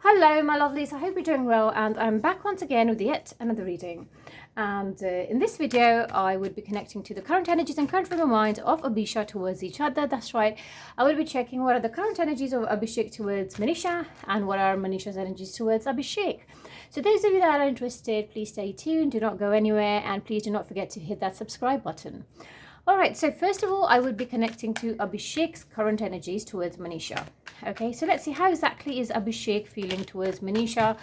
Hello my lovelies, I hope you're doing well, and I'm back once again with yet another reading. And in this video I would be connecting to the current energies and current frame of mind of Abishek towards each other. That's right, I will be checking what are the current energies of Abishek towards Manisha and what are Manisha's energies towards Abishek. So those of you that are interested, please stay tuned, do not go anywhere, and please do not forget to hit that subscribe button. Alright, so first of all, I would be connecting to Abhishek's current energies towards Manisha. Okay, so let's see, how exactly is Abhishek feeling towards Manisha?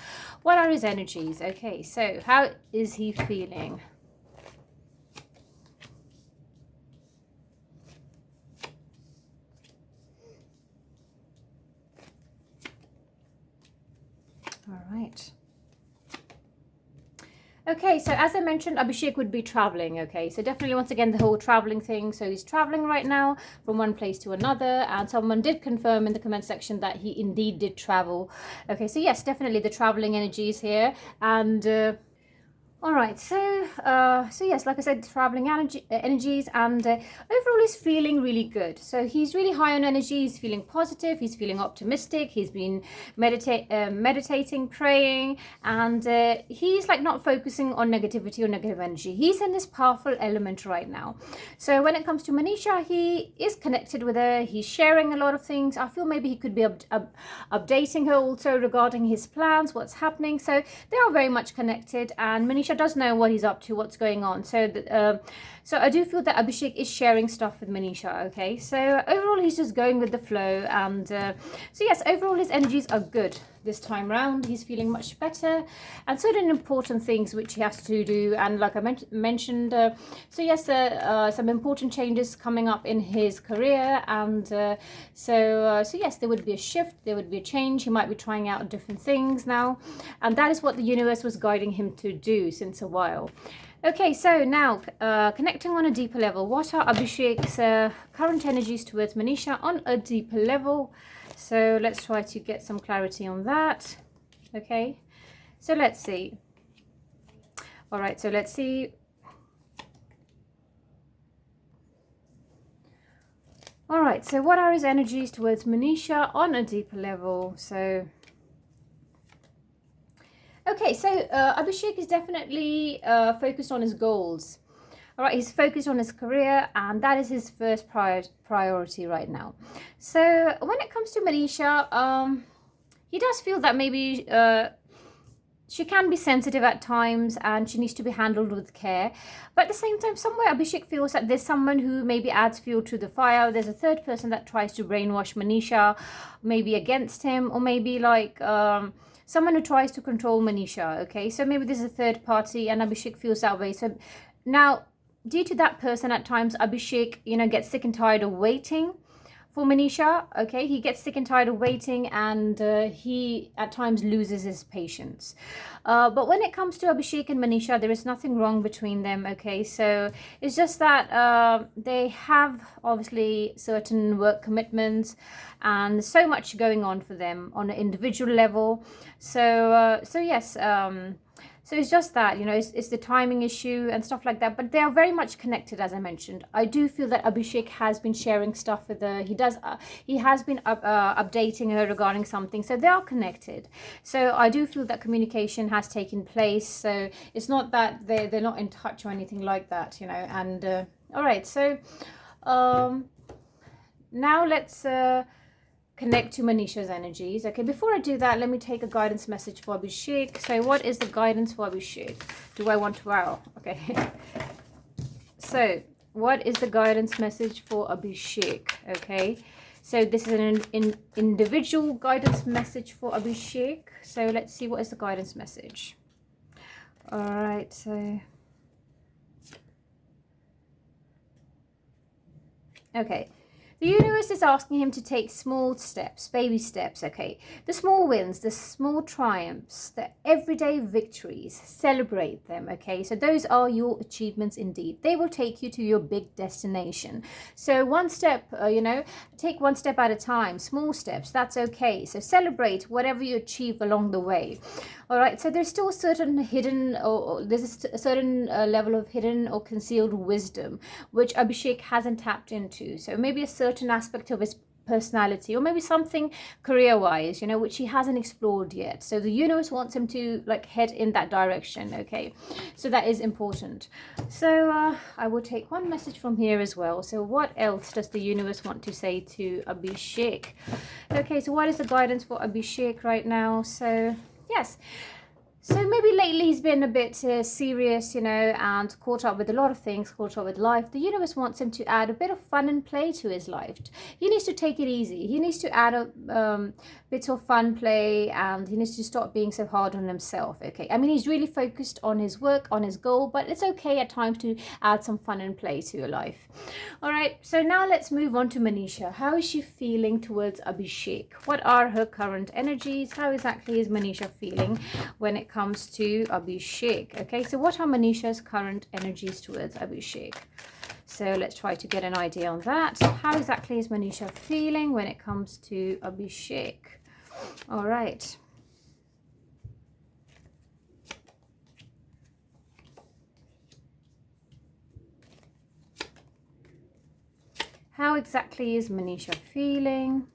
What are his energies? Okay, so how is he feeling? Alright. Okay, so as I mentioned, Abhishek would be traveling. Okay, so definitely once again the whole traveling thing. So he's traveling right now from one place to another, and someone did confirm in the comment section that he indeed did travel. Okay, so yes, definitely the traveling energies here. And all right, so yes, like I said, traveling energies, and overall he's feeling really good. So he's really high on energy. He's feeling positive. He's feeling optimistic. He's been meditating, praying, and he's like not focusing on negativity or negative energy. He's in this powerful element right now. So when it comes to Manisha, he is connected with her. He's sharing a lot of things. I feel maybe he could be updating her also regarding his plans, what's happening. So they are very much connected, and Manisha does know what he's up to, what's going on. So so I do feel that Abhishek is sharing stuff with Manisha. Okay, so overall he's just going with the flow, and so yes, overall his energies are good this time round. He's feeling much better, and certain important things which he has to do, and like I mentioned, so yes, some important changes coming up in his career, and so yes, there would be a shift, there would be a change. He might be trying out different things now, and that is what the universe was guiding him to do since a while. Okay, so now connecting on a deeper level, what are Abhishek's current energies towards Manisha on a deeper level? So let's try to get some clarity on that. Okay, so let's see. All right, so let's see. All right, so what are his energies towards Manisha on a deeper level? So okay, so Abhishek is definitely focused on his goals. All right, he's focused on his career, and that is his first priority right now. So when it comes to Manisha, he does feel that maybe she can be sensitive at times, and she needs to be handled with care. But at the same time, somewhere Abhishek feels that there's someone who maybe adds fuel to the fire. There's a third person that tries to brainwash Manisha, maybe against him, or maybe like someone who tries to control Manisha. Okay, so maybe there's a third party, and Abhishek feels that way. So now, due to that person, at times Abhishek, gets sick and tired of waiting for Manisha. Okay, he gets sick and tired of waiting, and he at times loses his patience. But when it comes to Abhishek and Manisha, there is nothing wrong between them. Okay, so it's just that they have obviously certain work commitments and so much going on for them on an individual level. So yes, so it's just that, it's the timing issue and stuff like that. But they are very much connected, as I mentioned. I do feel that Abhishek has been sharing stuff with her. He has been updating her regarding something. So they are connected. So I do feel that communication has taken place. So it's not that they're not in touch or anything like that, And all right, so now let's connect to Manisha's energies. Okay, before I do that, let me take a guidance message for Abhishek. So what is the guidance for Abhishek? Do I want to? Wow, okay. So what is the guidance message for Abhishek? Okay, so this is an individual guidance message for Abhishek. So let's see, what is the guidance message? All right, so okay. The universe is asking him to take small steps, baby steps, okay? The small wins, the small triumphs, the everyday victories, celebrate them, okay? So those are your achievements indeed. They will take you to your big destination. So one step, take one step at a time, small steps, that's okay. So celebrate whatever you achieve along the way. All right, so there's still a certain hidden, or there's a certain level of hidden or concealed wisdom, which Abhishek hasn't tapped into. So maybe a certain aspect of his personality, or maybe something career-wise, you know, which he hasn't explored yet. So the universe wants him to like head in that direction, okay? So that is important. So I will take one message from here as well. So what else does the universe want to say to Abhishek? Okay, so what is the guidance for Abhishek right now? So yes, so maybe lately he's been a bit serious, you know, and caught up with a lot of things, caught up with life. The universe wants him to add a bit of fun and play to his life. He needs to take it easy. He needs to add a bit of fun play, and he needs to stop being so hard on himself, okay? I mean, he's really focused on his work, on his goal, but it's okay at times to add some fun and play to your life. All right, so now let's move on to Manisha. How is she feeling towards Abhishek? What are her current energies? How exactly is Manisha feeling when it comes to Abhishek? Okay, so what are Manisha's current energies towards Abhishek? So let's try to get an idea on that. How exactly is Manisha feeling when it comes to Abhishek? All right. How exactly is Manisha feeling?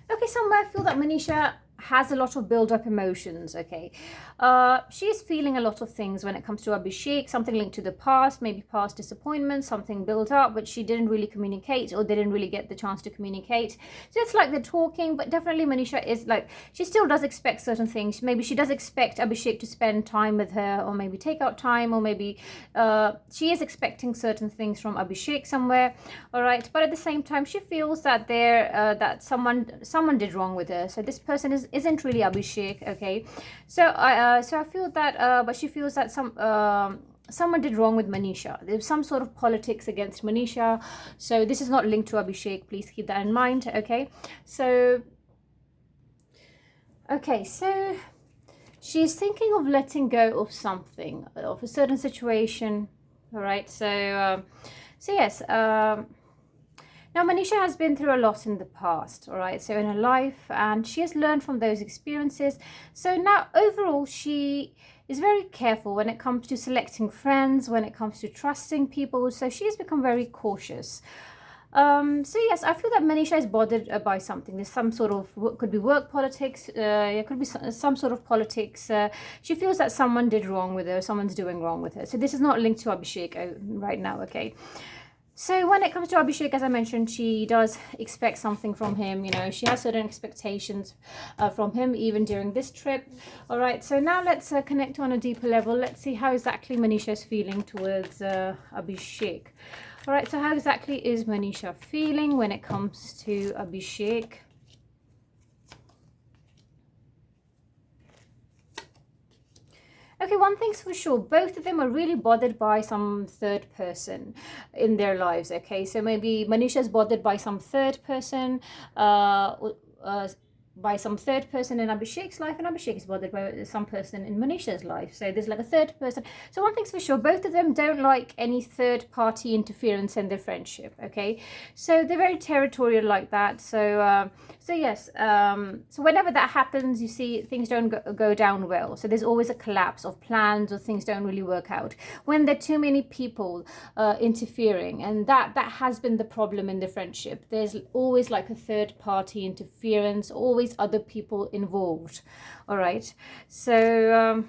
Okay, somewhere I feel that Manisha has a lot of build-up emotions, okay? She is feeling a lot of things when it comes to Abhishek, something linked to the past, maybe past disappointment, something built up, but she didn't really communicate, or they didn't really get the chance to communicate. So it's like they're talking, but definitely Manisha is like, she still does expect certain things. Maybe she does expect Abhishek to spend time with her, or maybe take out time, or maybe she is expecting certain things from Abhishek somewhere, all right? But at the same time, she feels that that someone did wrong with her. So this person isn't really Abhishek, okay? So I feel that, but she feels that someone did wrong with Manisha. There's some sort of politics against Manisha. So this is not linked to Abhishek. Please keep that in mind, okay? So she's thinking of letting go of something, of a certain situation, all right? So yes. Now, Manisha has been through a lot in the past, all right, so in her life, and she has learned from those experiences. So now, overall, she is very careful when it comes to selecting friends, when it comes to trusting people. So she has become very cautious. So yes, I feel that Manisha is bothered by something. There's some sort of, could be work politics, it could be some sort of politics. She feels that someone did wrong with her, someone's doing wrong with her. So this is not linked to Abhishek right now, okay? So when it comes to Abhishek, as I mentioned, she does expect something from him. You know, she has certain expectations from him even during this trip. All right, so now let's connect on a deeper level. Let's see how exactly Manisha is feeling towards Abhishek. All right, so how exactly is Manisha feeling when it comes to Abhishek? Okay, one thing's for sure, both of them are really bothered by some third person in their lives, okay? So maybe Manisha's bothered by some third person, in Abhishek's life, and Abhishek is bothered by some person in Manisha's life. So there's like a third person. So one thing's for sure, both of them don't like any third party interference in their friendship, okay? So they're very territorial like that. So yes, so whenever that happens, you see things don't go down well. So there's always a collapse of plans, or things don't really work out when there are too many people interfering, and that has been the problem in the friendship. There's always like a third party interference, always other people involved, all right? So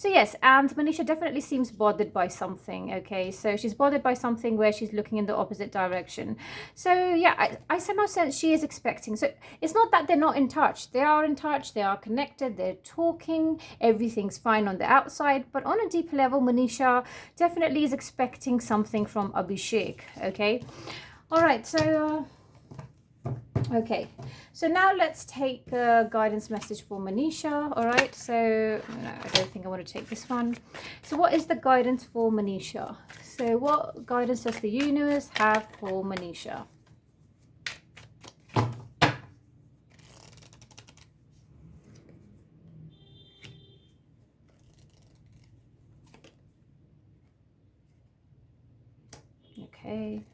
yes, and Manisha definitely seems bothered by something, okay? So she's bothered by something where she's looking in the opposite direction. So yeah, I somehow sense she is expecting. So it's not that they're not in touch. They are in touch, they are connected, they're talking, everything's fine on the outside. But on a deeper level, Manisha definitely is expecting something from Abhishek, okay? All right, so so now let's take a guidance message for Manisha. All right, so no, I don't think I want to take this one. So what is the guidance for Manisha? So what guidance does the universe have for Manisha? Okay.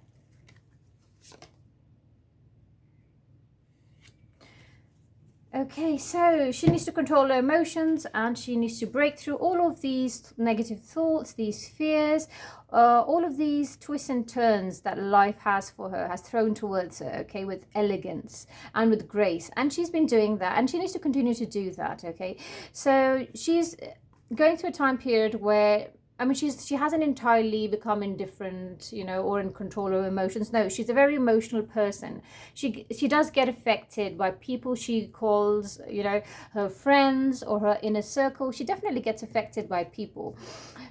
Okay, so she needs to control her emotions, and she needs to break through all of these negative thoughts, these fears, all of these twists and turns that life has for her, has thrown towards her, okay, with elegance and with grace. And she's been doing that, and she needs to continue to do that, okay? So she's going through a time period where, I mean, she hasn't entirely become indifferent, you know, or in control of her emotions. No, she's a very emotional person. She does get affected by people she calls, you know, her friends or her inner circle. She definitely gets affected by people.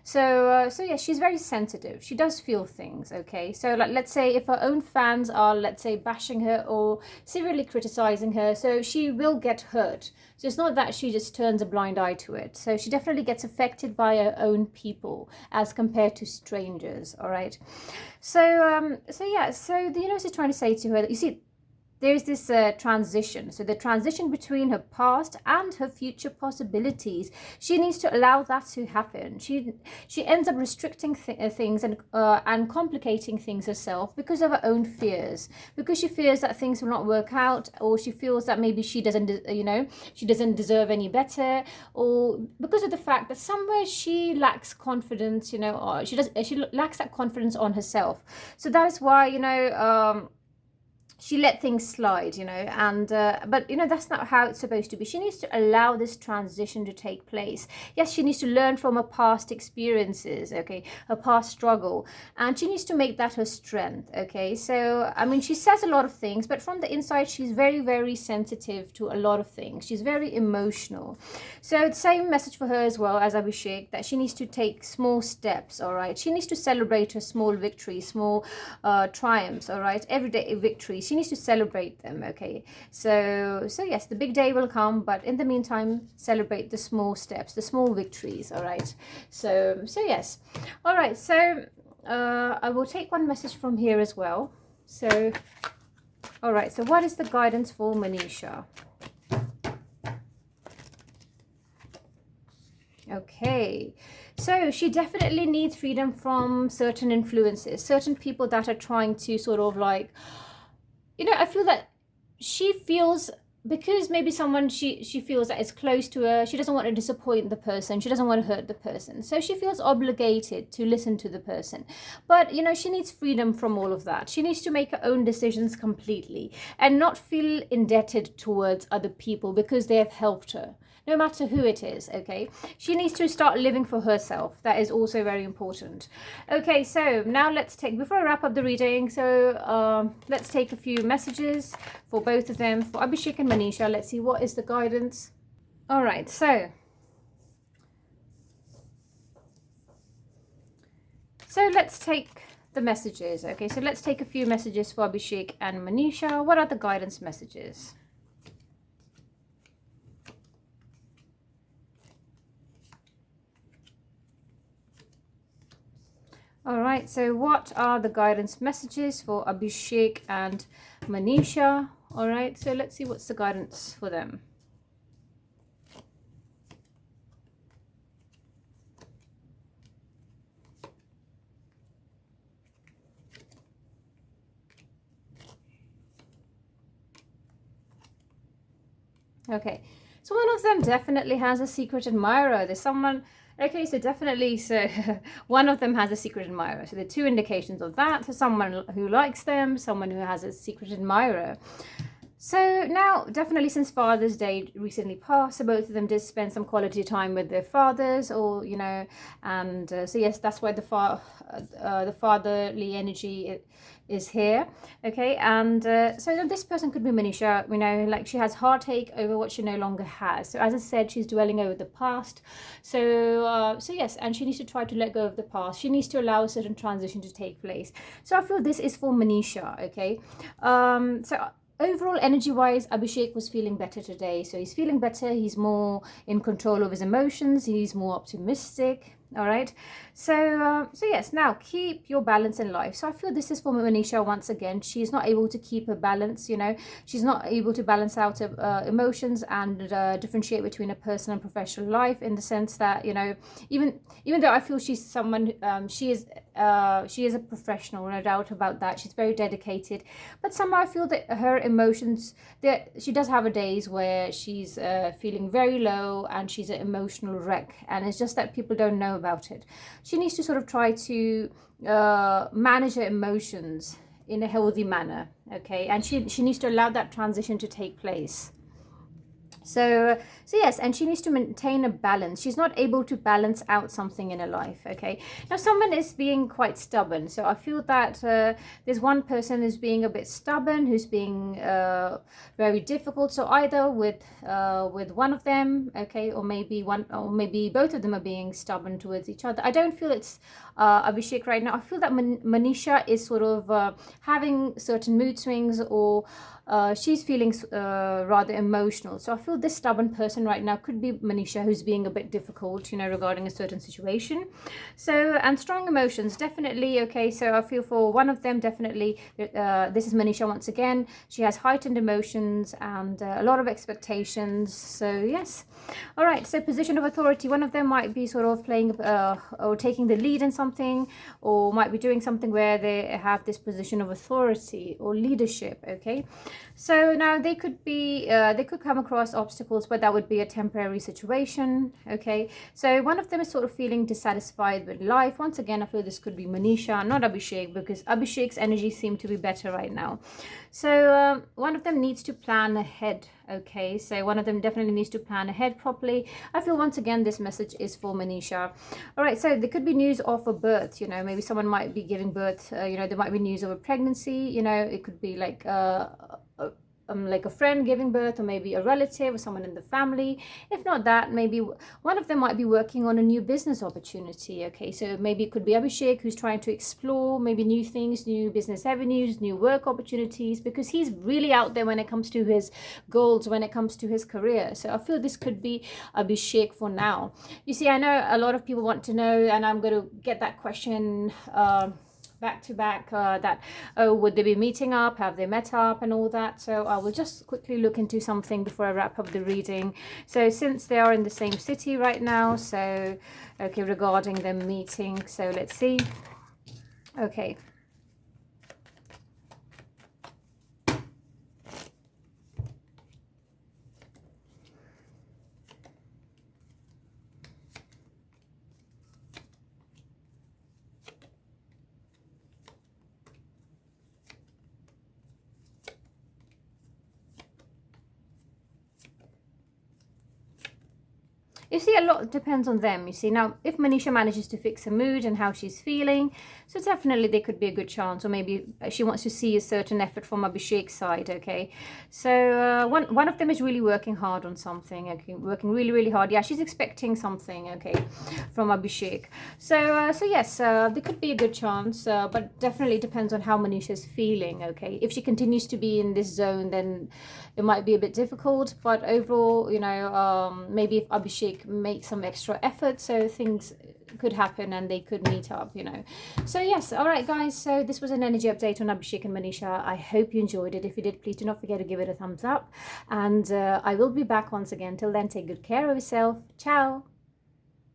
So yeah, she's very sensitive. She does feel things, okay? So like, let's say if her own fans are, let's say, bashing her or severely criticizing her, so she will get hurt. So it's not that she just turns a blind eye to it. So she definitely gets affected by her own people as compared to strangers, all right? So yeah, so the universe is trying to say to her that, you see, there's this transition. So the transition between her past and her future possibilities, she needs to allow that to happen. She ends up restricting things and complicating things herself because of her own fears, because she fears that things will not work out, or she feels that maybe she doesn't, you know, she doesn't deserve any better, or because of the fact that somewhere she lacks confidence, you know, or she lacks that confidence on herself. So that is why, you know, she let things slide, you know, and but you know, that's not how it's supposed to be. She needs to allow this transition to take place. Yes, she needs to learn from her past experiences, okay, her past struggle, and she needs to make that her strength, okay? So I mean, she says a lot of things, but from the inside she's very, very sensitive to a lot of things. She's very emotional. So the same message for her as well as Abhishek, that she needs to take small steps, all right? She needs to celebrate her small victories, small triumphs, all right, everyday victories. She needs to celebrate them, okay? So yes, the big day will come, but in the meantime, celebrate the small steps, the small victories, all right? So yes, all right. So I will take one message from here as well. So all right, so what is the guidance for Manisha? Okay, so she definitely needs freedom from certain influences, certain people that are trying to sort of like, you know, I feel that she feels, because maybe someone she feels that is close to her, she doesn't want to disappoint the person, she doesn't want to hurt the person, so she feels obligated to listen to the person. But you know, she needs freedom from all of that. She needs to make her own decisions completely and not feel indebted towards other people because they have helped her, no matter who it is, okay? She needs to start living for herself. That is also very important. Okay, so now let's take, before I wrap up the reading, so let's take a few messages for both of them, for Abhishek and Manisha. Let's see what is the guidance. All right, so let's take the messages. Okay, so let's take a few messages for Abhishek and Manisha. What are the guidance messages? All right, so what are the guidance messages for Abhishek and Manisha? All right, so let's see what's the guidance for them. Okay, so one of them definitely has a secret admirer. There's someone. Okay, so definitely, so one of them has a secret admirer. So there are two indications of that. So someone who likes them, someone who has a secret admirer. So now, definitely since Father's Day recently passed, so both of them did spend some quality time with their fathers, or, you know, and so yes, that's why the fatherly energy is here, okay? And so this person could be Manisha, you know, like she has heartache over what she no longer has. So as I said, she's dwelling over the past. So yes, and she needs to try to let go of the past. She needs to allow a certain transition to take place. So I feel this is for Manisha, okay? So overall, energy-wise, Abhishek was feeling better today. So he's feeling better. He's more in control of his emotions. He's more optimistic. All right. So yes, now keep your balance in life. So I feel this is for Manisha once again. She's not able to keep a balance, you know, she's not able to balance out emotions and differentiate between a personal and professional life, in the sense that, you know, even though I feel she's someone, she is a professional, no doubt about that. She's very dedicated, but somehow I feel that her emotions, that she does have a days where she's feeling very low and she's an emotional wreck, and it's just that people don't know about it. She needs to sort of try to manage her emotions in a healthy manner, okay, and she needs to allow that transition to take place. So yes, and she needs to maintain a balance. She's not able to balance out something in her life, okay. Now someone is being quite stubborn, so I feel that there's one person who's being a bit stubborn, who's being very difficult. So either with one of them, okay, or maybe both of them are being stubborn towards each other. I don't feel it's Abhishek right now. I feel that Manisha is sort of having certain mood swings, or she's feeling rather emotional. So I feel this stubborn person right now could be Manisha, who's being a bit difficult, you know, regarding a certain situation. So, and strong emotions, definitely, okay. So I feel for one of them, definitely, this is Manisha once again. She has heightened emotions and a lot of expectations. So yes. All right, so position of authority, one of them might be sort of playing or taking the lead in something, or might be doing something where they have this position of authority or leadership, okay. So now they could come across obstacles, but that would be a temporary situation, okay. So one of them is sort of feeling dissatisfied with life. Once again, I feel this could be Manisha, not Abhishek, because Abhishek's energy seems to be better right now. So one of them needs to plan ahead, okay. So one of them definitely needs to plan ahead properly. I feel once again this message is for Manisha. All right, so there could be news of a birth, you know, maybe someone might be giving birth, you know, there might be news of a pregnancy, you know, it could be like a friend giving birth, or maybe a relative or someone in the family. If not that, maybe one of them might be working on a new business opportunity, okay. So maybe it could be Abhishek, who's trying to explore maybe new things, new business avenues, new work opportunities, because he's really out there when it comes to his goals, when it comes to his career. So I feel this could be Abhishek for now. You see, I know a lot of people want to know, and I'm going to get that question back to back, that, oh, would they be meeting up, have they met up, and all that. So I will just quickly look into something before I wrap up the reading. So since they are in the same city right now, so okay, regarding them meeting, so let's see. Okay, you see, a lot depends on them. You see, now if Manisha manages to fix her mood and how she's feeling, so definitely there could be a good chance, or maybe she wants to see a certain effort from Abhishek's side, okay. So one of them is really working hard on something, okay, working really hard. Yeah, she's expecting something, okay, from Abhishek. So yes, there could be a good chance, but definitely depends on how Manisha's feeling, okay. If she continues to be in this zone, then it might be a bit difficult, but overall, you know, maybe if Abhishek makes some extra effort, so things could happen and they could meet up, you know. So yes, all right guys, so this was an energy update on Abhishek and Manisha. I hope you enjoyed it. If you did, please do not forget to give it a thumbs up, and I will be back once again. Till then, take good care of yourself. Ciao.